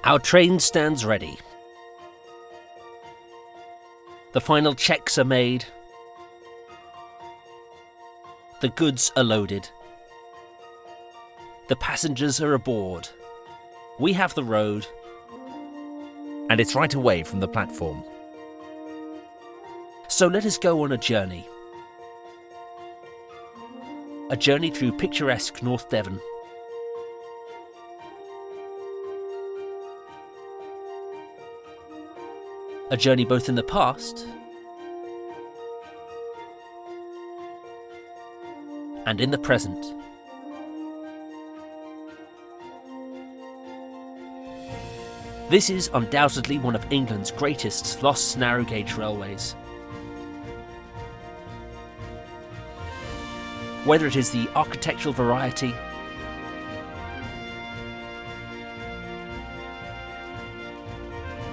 Our train stands ready. The final checks are made. The goods are loaded. The passengers are aboard. We have the road. And it's right away from the platform. So let us go on a journey. A journey through picturesque North Devon. A journey both in the past and in the present. This is undoubtedly one of England's greatest lost narrow gauge railways. Whether it is the architectural variety,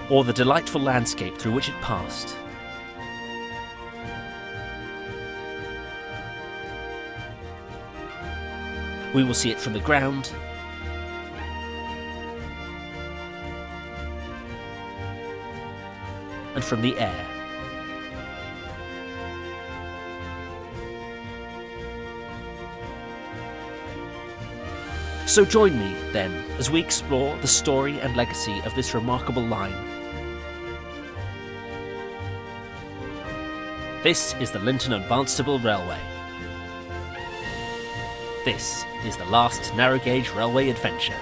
or the delightful landscape through which it passed, we will see it from the ground, and from the air. So join me, then, as we explore the story and legacy of this remarkable line. This is the Lynton and Barnstaple Railway. This is the last narrow gauge railway adventure.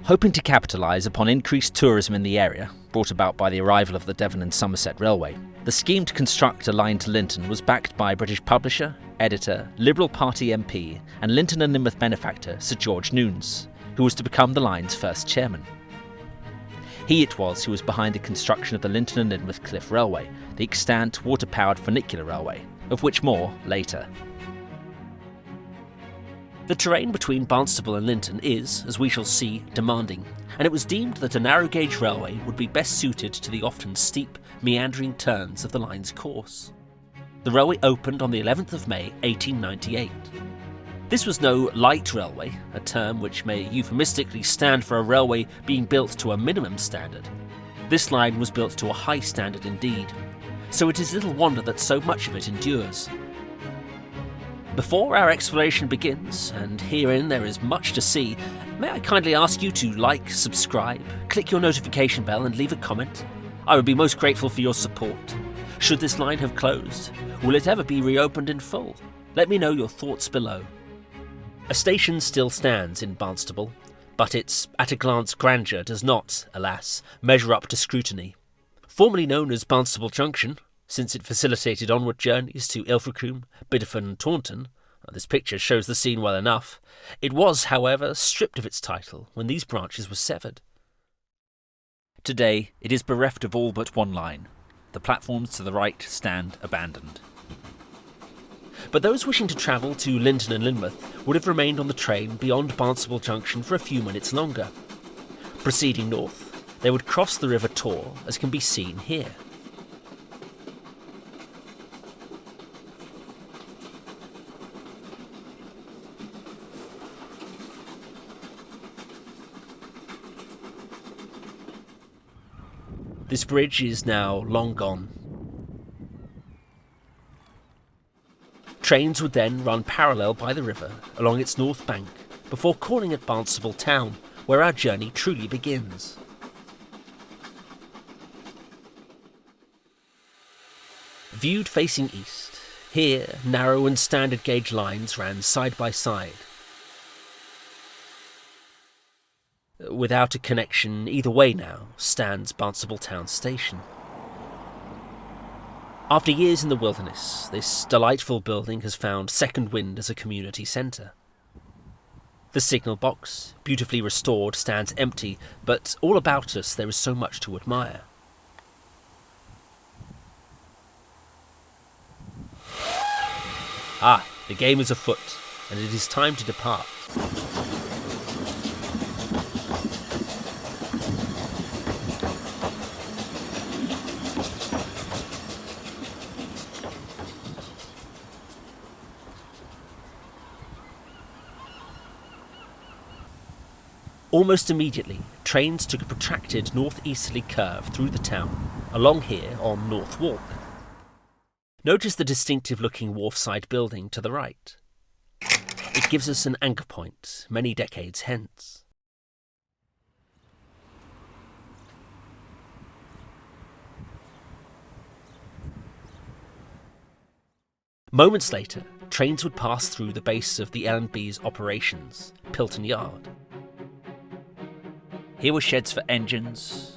Hoping to capitalise upon increased tourism in the area, brought about by the arrival of the Devon and Somerset Railway, the scheme to construct a line to Lynton was backed by British publisher, editor, Liberal Party MP and Lynton Lynmouth benefactor Sir George Newnes, who was to become the line's first chairman. He it was who was behind the construction of the Lynton and Lynmouth Cliff Railway, the extant water-powered funicular railway, of which more later. The terrain between Barnstaple and Lynton is, as we shall see, demanding, and it was deemed that a narrow gauge railway would be best suited to the often steep, meandering turns of the line's course. The railway opened on the 11th of May 1898. This was no light railway, a term which may euphemistically stand for a railway being built to a minimum standard. This line was built to a high standard indeed, so it is little wonder that so much of it endures. Before our exploration begins, and herein there is much to see, may I kindly ask you to like, subscribe, click your notification bell and leave a comment? I would be most grateful for your support. Should this line have closed? Will it ever be reopened in full? Let me know your thoughts below. A station still stands in Barnstaple, but its at-a-glance grandeur does not, alas, measure up to scrutiny. Formerly known as Barnstaple Junction, since it facilitated onward journeys to Ilfracombe, Bideford and Taunton, this picture shows the scene well enough, it was, however, stripped of its title when these branches were severed. Today, it is bereft of all but one line. The platforms to the right stand abandoned. But those wishing to travel to Lynton and Lynmouth would have remained on the train beyond Barnstaple Junction for a few minutes longer. Proceeding north, they would cross the River Tor, as can be seen here. This bridge is now long gone. Trains would then run parallel by the river along its north bank before calling at Barnstaple Town, where our journey truly begins. Viewed facing east, here narrow and standard gauge lines ran side by side. Without a connection either way now stands Barnstaple Town Station. After years in the wilderness, this delightful building has found second wind as a community centre. The signal box, beautifully restored, stands empty, but all about us there is so much to admire. Ah, the game is afoot, and it is time to depart. Almost immediately, trains took a protracted northeasterly curve through the town, along here on North Walk. Notice the distinctive-looking wharfside building to the right. It gives us an anchor point many decades hence. Moments later, trains would pass through the base of the L&B's operations, Pilton Yard. Here were sheds for engines,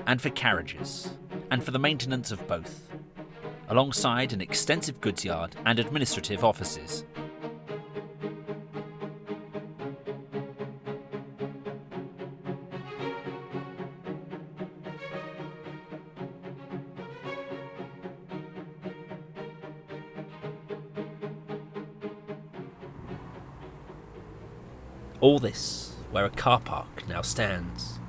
and for carriages, and for the maintenance of both, alongside an extensive goods yard and administrative offices. All this where a car park now stands.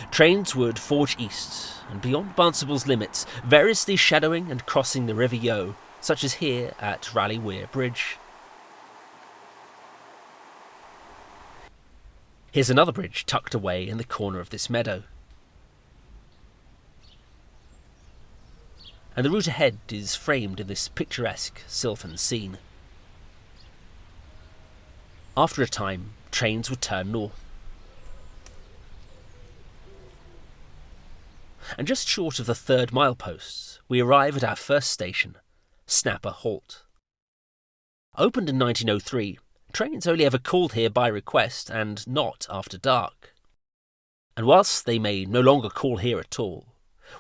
Trains would forge east and beyond Barnstable's limits, variously shadowing and crossing the River Yeo, such as here at Raleigh Weir Bridge. Here's another bridge tucked away in the corner of this meadow. And the route ahead is framed in this picturesque sylvan scene. After a time, trains would turn north. And just short of the 3rd milepost, we arrive at our first station, Snapper Halt. Opened in 1903, trains only ever called here by request and not after dark. And whilst they may no longer call here at all,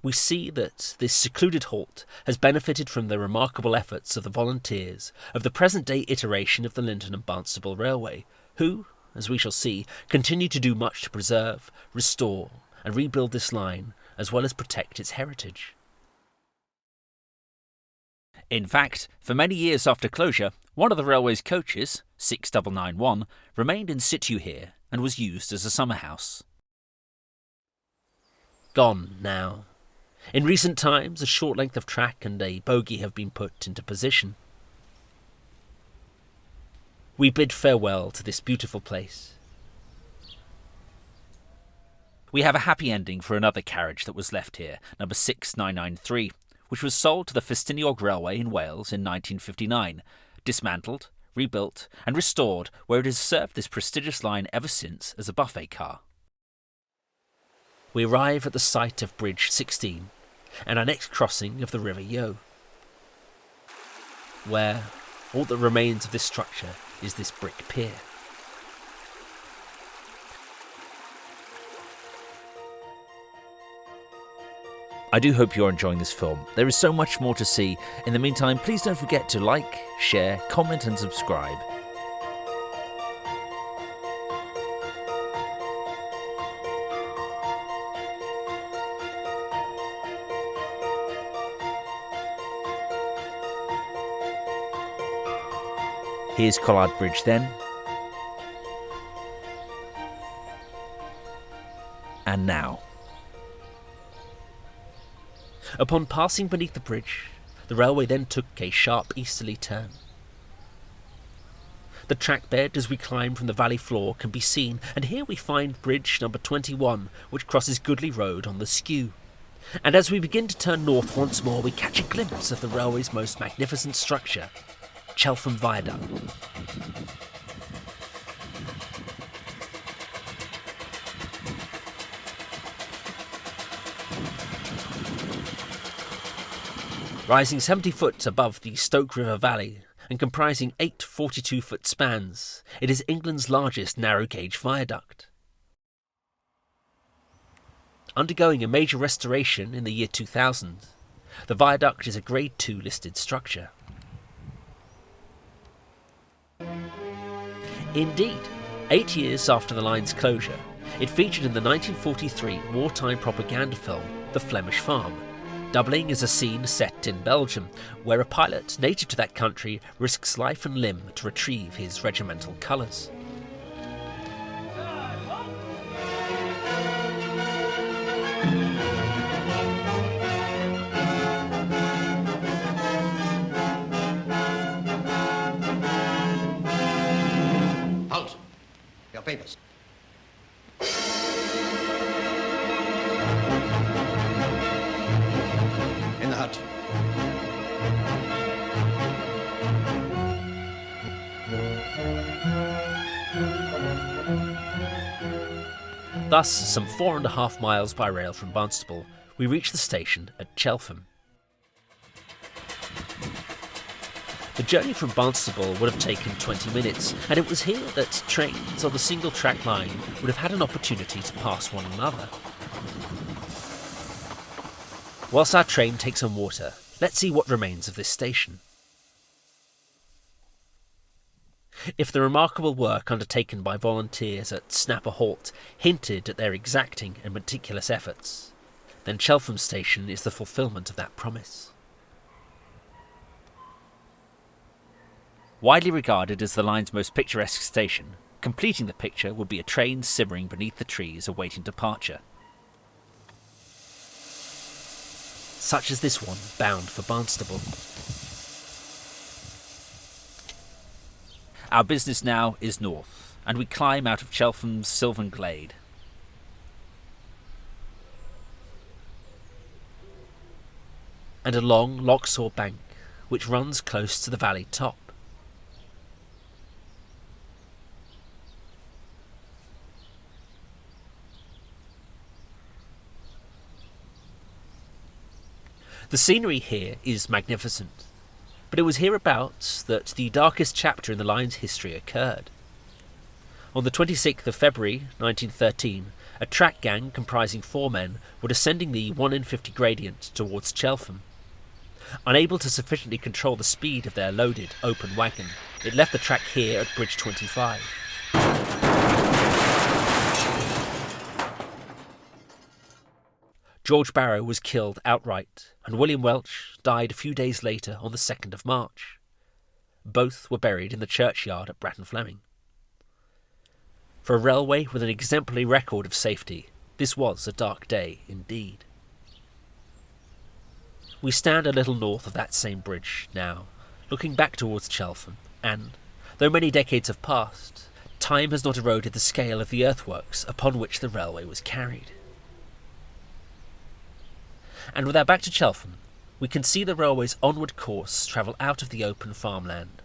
we see that this secluded halt has benefited from the remarkable efforts of the volunteers of the present-day iteration of the Lynton and Barnstaple Railway, who, as we shall see, continue to do much to preserve, restore and rebuild this line, as well as protect its heritage. In fact, for many years after closure, one of the railway's coaches, 6991, remained in situ here and was used as a summer house. Gone now. In recent times, a short length of track and a bogie have been put into position. We bid farewell to this beautiful place. We have a happy ending for another carriage that was left here, number 6993, which was sold to the Festiniog Railway in Wales in 1959, dismantled, rebuilt and restored, where it has served this prestigious line ever since as a buffet car. We arrive at the site of Bridge 16 and our next crossing of the River Yeo, where all that remains of this structure is this brick pier. I do hope you're enjoying this film. There is so much more to see. In the meantime, please don't forget to like, share, comment and subscribe. Here's Collard Bridge then. And now. Upon passing beneath the bridge, the railway then took a sharp easterly turn. The trackbed as we climb from the valley floor can be seen, and here we find bridge number 21, which crosses Goodley Road on the Skew. And as we begin to turn north once more, we catch a glimpse of the railway's most magnificent structure, Chelfham Viaduct. Rising 70 foot above the Stoke River Valley and comprising 8 42-foot spans, it is England's largest narrow-gauge viaduct. Undergoing a major restoration in the year 2000, the viaduct is a Grade 2 listed structure. Indeed, 8 years after the line's closure, it featured in the 1943 wartime propaganda film The Flemish Farm, doubling as a scene set in Belgium, where a pilot native to that country risks life and limb to retrieve his regimental colours. Your papers. In the hut. Thus, some 4.5 miles by rail from Barnstaple, we reach the station at Chelfham. The journey from Barnstaple would have taken 20 minutes, and it was here that trains on the single track line would have had an opportunity to pass one another. Whilst our train takes on water, let's see what remains of this station. If the remarkable work undertaken by volunteers at Snapper Halt hinted at their exacting and meticulous efforts, then Chelfham Station is the fulfilment of that promise. Widely regarded as the line's most picturesque station, completing the picture would be a train simmering beneath the trees awaiting departure. Such as this one, bound for Barnstaple. Our business now is north, and we climb out of Chelfham's sylvan glade. And a long locksaw bank which runs close to the valley top. The scenery here is magnificent, but it was hereabouts that the darkest chapter in the line's history occurred. On the 26th of February 1913, a track gang comprising 4 men were descending the 1 in 50 gradient towards Chelfham. Unable to sufficiently control the speed of their loaded, open wagon, it left the track here at Bridge 25. George Barrow was killed outright, and William Welch died a few days later on the 2nd of March. Both were buried in the churchyard at Bratton Fleming. For a railway with an exemplary record of safety, this was a dark day indeed. We stand a little north of that same bridge now, looking back towards Chelfham, and, though many decades have passed, time has not eroded the scale of the earthworks upon which the railway was carried. And with our back to Chelfham, we can see the railway's onward course travel out of the open farmland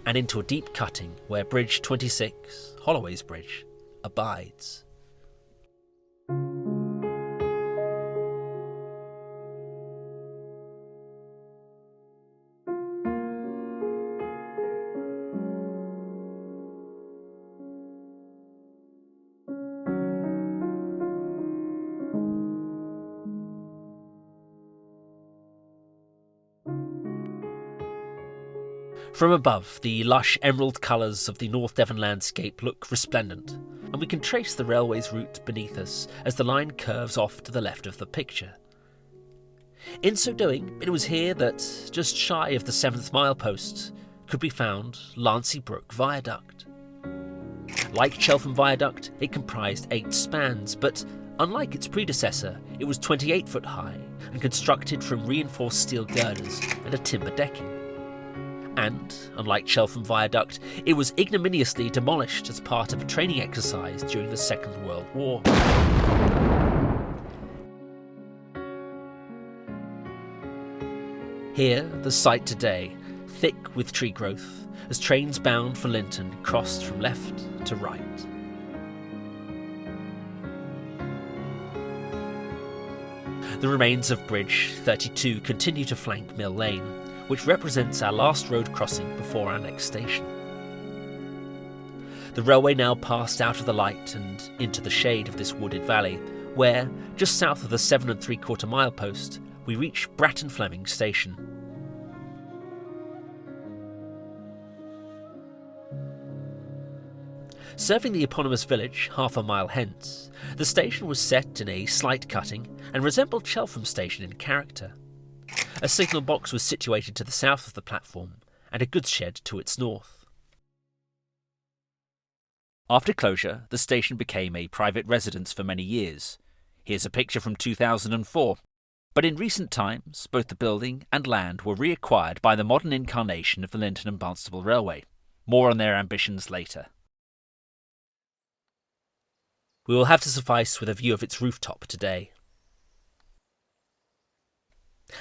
and into a deep cutting where Bridge 26, Holloway's Bridge, abides. From above, the lush emerald colours of the North Devon landscape look resplendent, and we can trace the railway's route beneath us as the line curves off to the left of the picture. In so doing, it was here that, just shy of the 7th milepost, could be found Lancey Brook Viaduct. Like Chelfham Viaduct, it comprised 8 spans, but unlike its predecessor, it was 28 foot high and constructed from reinforced steel girders and a timber decking. And, unlike Chelfham Viaduct, it was ignominiously demolished as part of a training exercise during the Second World War. Here, the site today, thick with tree growth, as trains bound for Lynton crossed from left to right. The remains of Bridge 32 continue to flank Mill Lane, which represents our last road crossing before our next station. The railway now passed out of the light and into the shade of this wooded valley, where, just south of the 7 3/4 mile post, we reach Bratton Fleming station. Serving the eponymous village half a mile hence, the station was set in a slight cutting and resembled Chelfham Station in character. A signal box was situated to the south of the platform, and a goods shed to its north. After closure, the station became a private residence for many years. Here's a picture from 2004. But in recent times, both the building and land were reacquired by the modern incarnation of the Lynton and Barnstaple Railway. More on their ambitions later. We will have to suffice with a view of its rooftop today.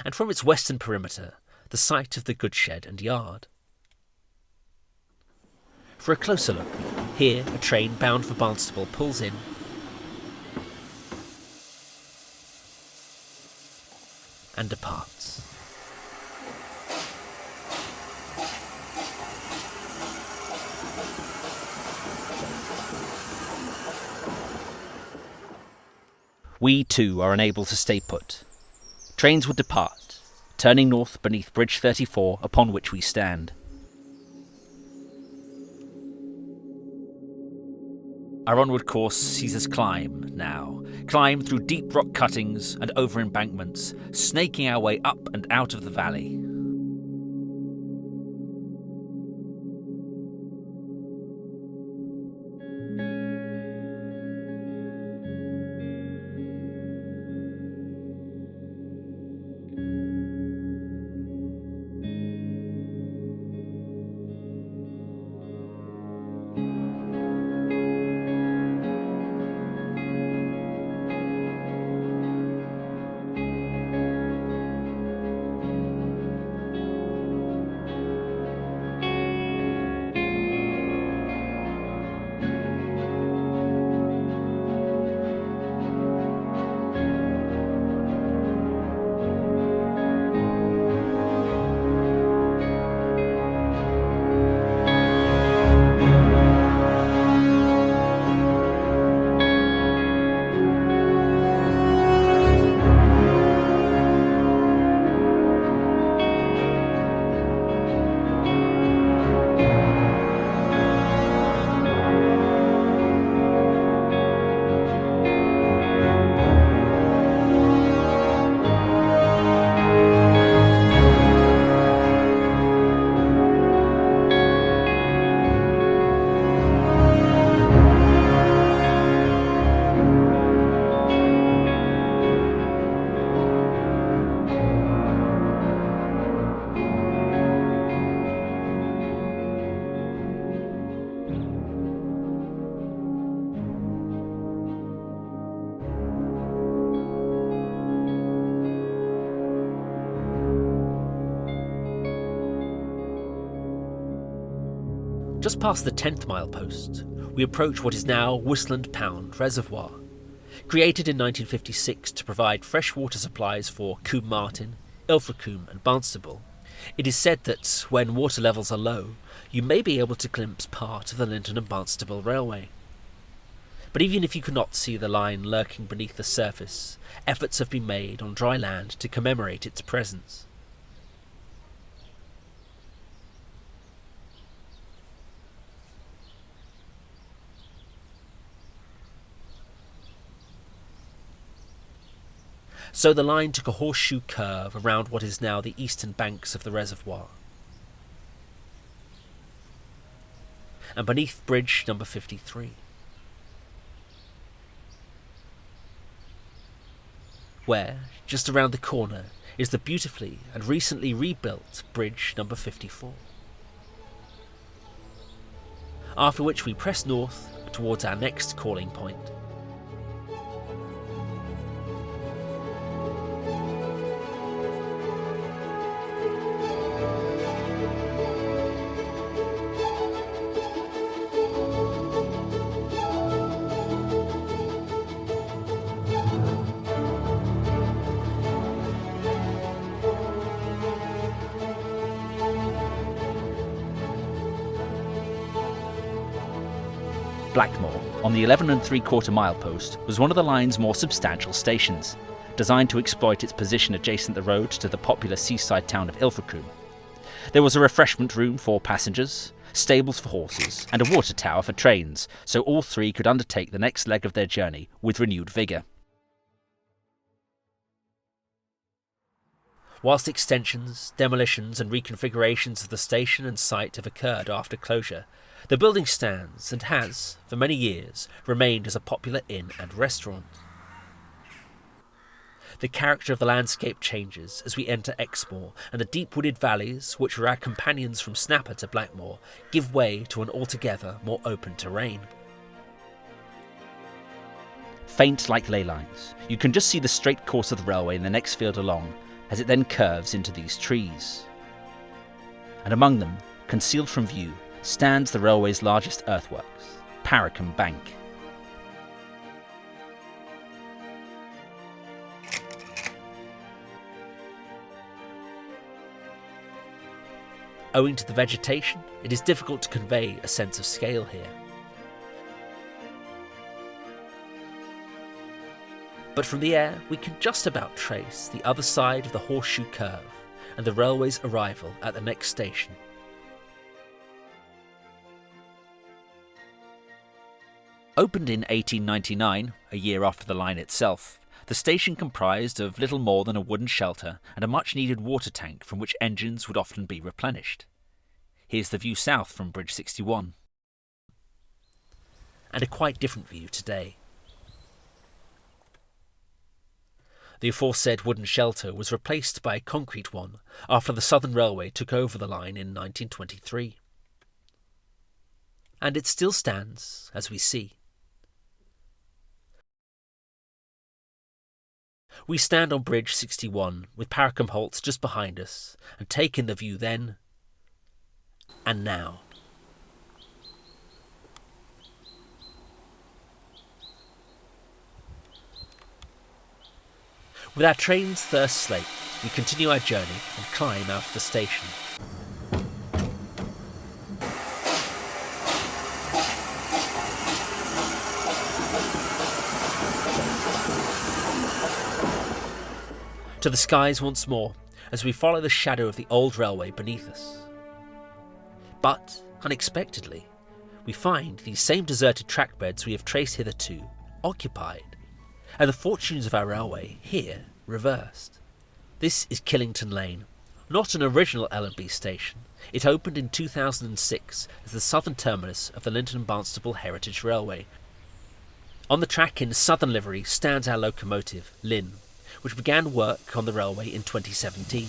And from its western perimeter, the site of the goods shed and yard. For a closer look, here a train bound for Barnstaple pulls in, and departs. We too are unable to stay put. Trains would depart, turning north beneath Bridge 34 upon which we stand. Our onward course sees us climb through deep rock cuttings and over embankments, snaking our way up and out of the valley. Just past the 10th milepost, we approach what is now Wistlandpound Reservoir. Created in 1956 to provide fresh water supplies for Coombe Martin, Ilfracombe and Barnstaple, it is said that when water levels are low, you may be able to glimpse part of the Lynton and Barnstaple Railway. But even if you cannot see the line lurking beneath the surface, efforts have been made on dry land to commemorate its presence. So the line took a horseshoe curve around what is now the eastern banks of the reservoir. And beneath bridge number 53. Where, just around the corner, is the beautifully and recently rebuilt bridge number 54. After which we press north towards our next calling point. Blackmoor, on the 11 3/4 milepost, was one of the line's more substantial stations, designed to exploit its position adjacent the road to the popular seaside town of Ilfracombe. There was a refreshment room for passengers, stables for horses, and a water tower for trains, so all three could undertake the next leg of their journey with renewed vigour. Whilst extensions, demolitions and reconfigurations of the station and site have occurred after closure, the building stands and has, for many years, remained as a popular inn and restaurant. The character of the landscape changes as we enter Exmoor, and the deep wooded valleys, which were our companions from Snapper to Blackmoor, give way to an altogether more open terrain. faint like ley lines. You can just see the straight course of the railway in the next field along, as it then curves into these trees. And among them, concealed from view, stands the railway's largest earthworks, Parracombe Bank. Owing to the vegetation, it is difficult to convey a sense of scale here. But from the air, we can just about trace the other side of the horseshoe curve and the railway's arrival at the next station. Opened in 1899, a year after the line itself, the station comprised of little more than a wooden shelter and a much-needed water tank from which engines would often be replenished. Here's the view south from Bridge 61. And a quite different view today. The aforesaid wooden shelter was replaced by a concrete one after the Southern Railway took over the line in 1923. And it still stands, as we see. We stand on Bridge 61 with Parracombe Halt just behind us and take in the view then and now. With our train's thirst slaked, we continue our journey and climb out of the station. To the skies once more as we follow the shadow of the old railway beneath us. But, unexpectedly, we find these same deserted trackbeds we have traced hitherto occupied, and the fortunes of our railway here reversed. This is Killington Lane, not an original L&B station. It opened in 2006 as the southern terminus of the Lynton Barnstaple Heritage Railway. On the track in southern livery stands our locomotive, Lynn, which began work on the railway in 2017.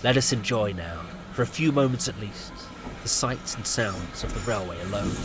Let us enjoy now, for a few moments at least, the sights and sounds of the railway alone.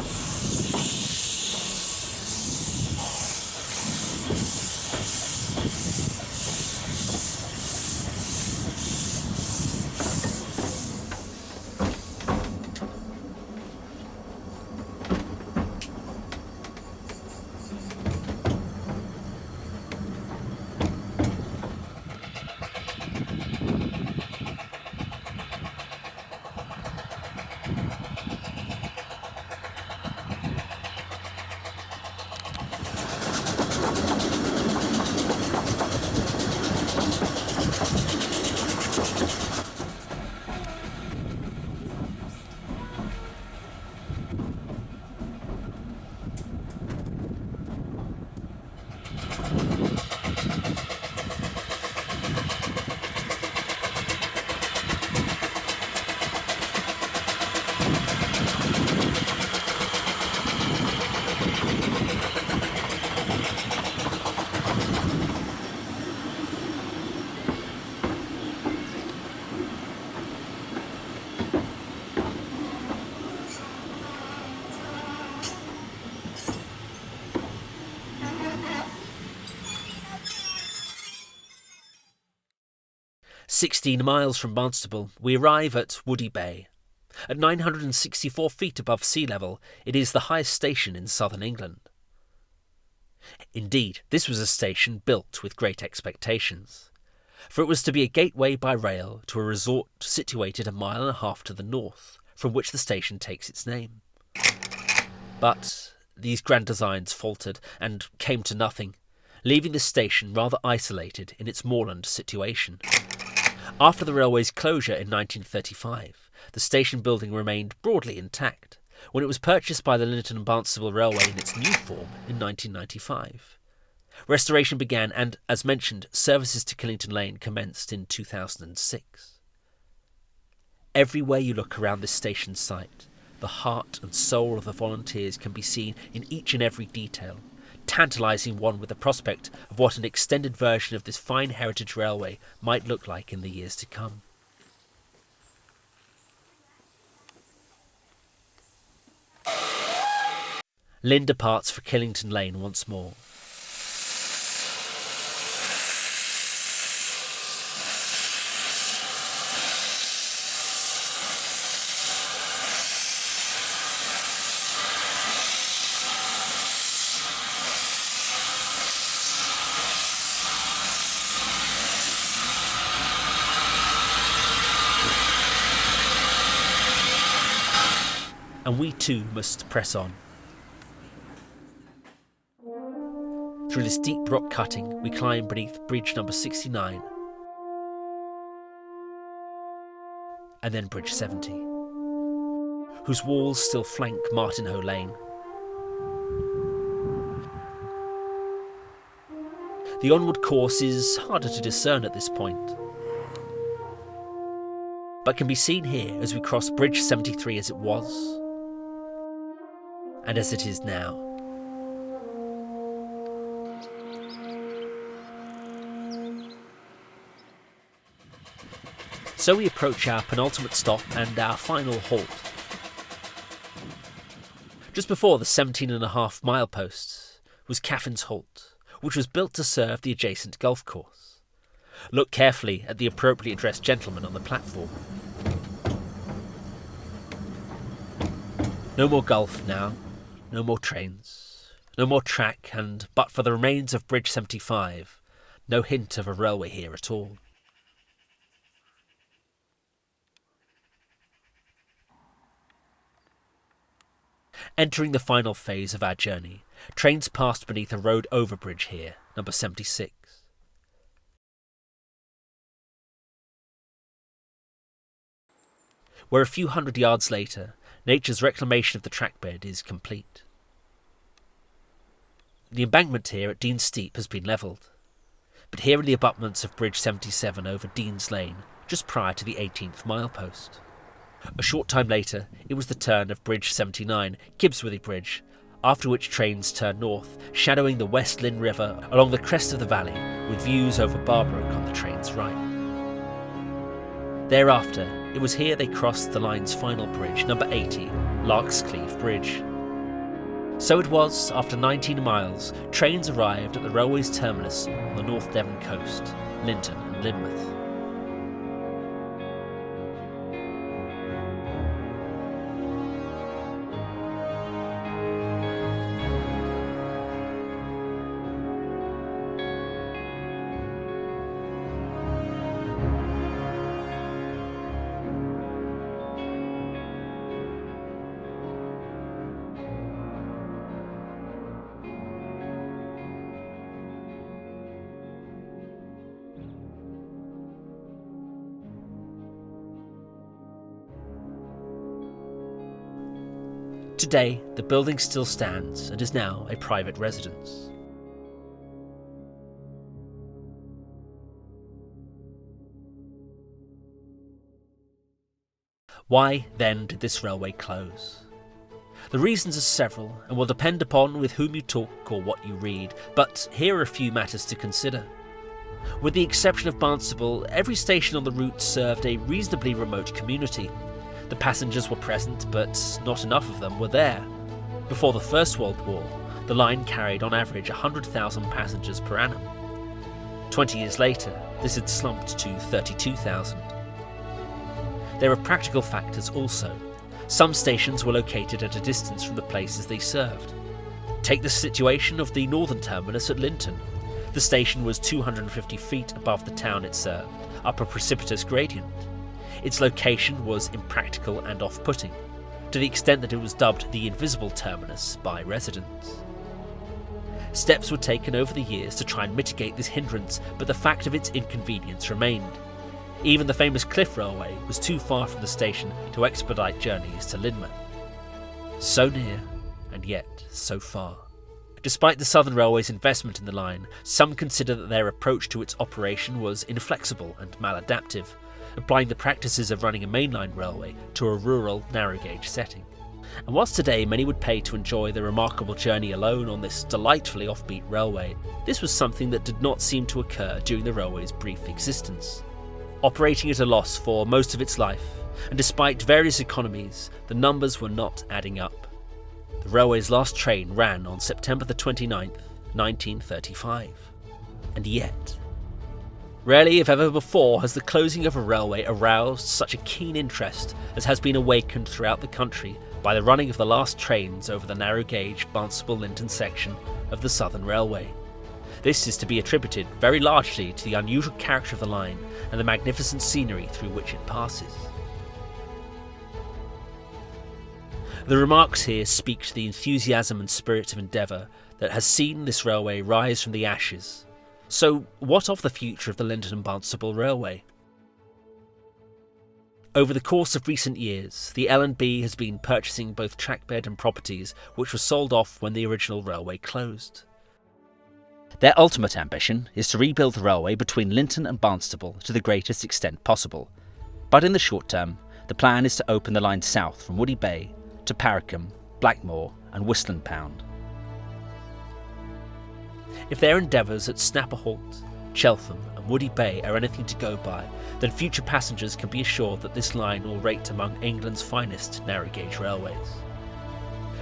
"16 miles from Barnstaple, we arrive at Woody Bay. At 964 feet above sea level, it is the highest station in southern England. Indeed, this was a station built with great expectations, for it was to be a gateway by rail to a resort situated 1.5 miles to the north, from which the station takes its name. But these grand designs faltered and came to nothing, leaving the station rather isolated in its moorland situation. After the railway's closure in 1935, the station building remained broadly intact, when it was purchased by the Lynton and Barnstaple Railway in its new form in 1995. Restoration began and, as mentioned, services to Killington Lane commenced in 2006. Everywhere you look around this station site, the heart and soul of the volunteers can be seen in each and every detail, tantalising one with the prospect of what an extended version of this fine heritage railway might look like in the years to come. Lynn departs for Killington Lane once more. And we too must press on. Through this deep rock cutting, we climb beneath bridge number 69, and then bridge 70, whose walls still flank Martinhoe Lane. The onward course is harder to discern at this point, but can be seen here as we cross bridge 73 as it was, and as it is now. So we approach our penultimate stop and our final halt. Just before the 17.5 mileposts was Caffyns Halt, which was built to serve the adjacent golf course. Look carefully at the appropriately dressed gentleman on the platform. No more golf now. No more trains, no more track, and but for the remains of Bridge 75, no hint of a railway here at all. Entering the final phase of our journey, trains passed beneath a road overbridge here, number 76. Where a few hundred yards later, nature's reclamation of the trackbed is complete. The embankment here at Dean's Steep has been levelled, but here are the abutments of Bridge 77 over Dean's Lane, just prior to the 18th milepost. A short time later, it was the turn of Bridge 79, Gibbsworthy Bridge, after which trains turn north, shadowing the West Lynn River along the crest of the valley, with views over Brook on the train's right. Thereafter, it was here they crossed the line's final bridge, number 80, Larkscleeve Bridge. So it was, after 19 miles, trains arrived at the railway's terminus on the North Devon coast, Lynton and Lynmouth. Today, the building still stands and is now a private residence. Why, then, did this railway close? The reasons are several and will depend upon with whom you talk or what you read, but here are a few matters to consider. With the exception of Barnstaple, every station on the route served a reasonably remote community. The passengers were present, but not enough of them were there. Before the First World War, the line carried on average 100,000 passengers per annum. 20 years later, this had slumped to 32,000. There are practical factors also. Some stations were located at a distance from the places they served. Take the situation of the northern terminus at Lynton. The station was 250 feet above the town it served, up a precipitous gradient. Its location was impractical and off-putting, to the extent that it was dubbed the invisible terminus by residents. Steps were taken over the years to try and mitigate this hindrance, but the fact of its inconvenience remained. Even the famous Cliff Railway was too far from the station to expedite journeys to Lynmouth. So near, and yet so far. Despite the Southern Railway's investment in the line, some consider that their approach to its operation was inflexible and maladaptive, applying the practices of running a mainline railway to a rural, narrow-gauge setting. And whilst today many would pay to enjoy the remarkable journey alone on this delightfully offbeat railway, this was something that did not seem to occur during the railway's brief existence. Operating at a loss for most of its life, and despite various economies, the numbers were not adding up. The railway's last train ran on September the 29th, 1935. And yet, rarely if ever before has the closing of a railway aroused such a keen interest as has been awakened throughout the country by the running of the last trains over the narrow-gauge Barnstaple-Lynton section of the Southern Railway. This is to be attributed very largely to the unusual character of the line and the magnificent scenery through which it passes. The remarks here speak to the enthusiasm and spirit of endeavour that has seen this railway rise from the ashes. So, what of the future of the Lynton and Barnstaple Railway? Over the course of recent years, the L&B has been purchasing both Trackbed and properties which were sold off when the original railway closed. Their ultimate ambition is to rebuild the railway between Lynton and Barnstaple to the greatest extent possible. But in the short term, the plan is to open the line south from Woody Bay to Parracombe, Blackmoor and Wistlandpound. If their endeavours at Halt, Chelfham and Woody Bay are anything to go by, then future passengers can be assured that this line will rate among England's finest narrow-gauge railways.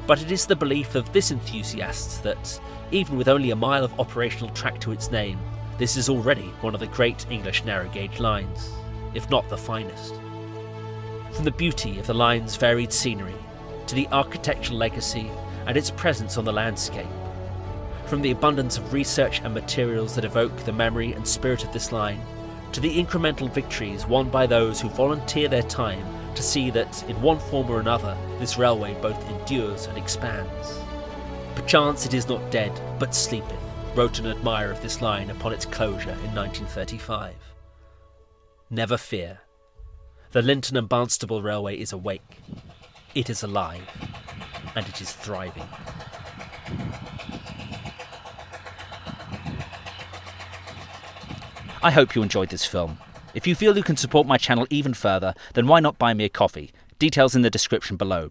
But it is the belief of this enthusiast that, even with only a mile of operational track to its name, this is already one of the great English narrow-gauge lines, if not the finest. From the beauty of the line's varied scenery, to the architectural legacy and its presence on the landscape, from the abundance of research and materials that evoke the memory and spirit of this line, to the incremental victories won by those who volunteer their time to see that, in one form or another, this railway both endures and expands. Perchance it is not dead, but sleepeth, wrote an admirer of this line upon its closure in 1935. Never fear. The Lynton and Barnstaple Railway is awake. It is alive. And it is thriving. I hope you enjoyed this film. If you feel you can support my channel even further, then why not buy me a coffee? Details in the description below.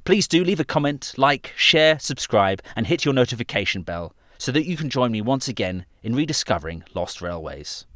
Please do leave a comment, like, share, subscribe and hit your notification bell so that you can join me once again in rediscovering lost railways.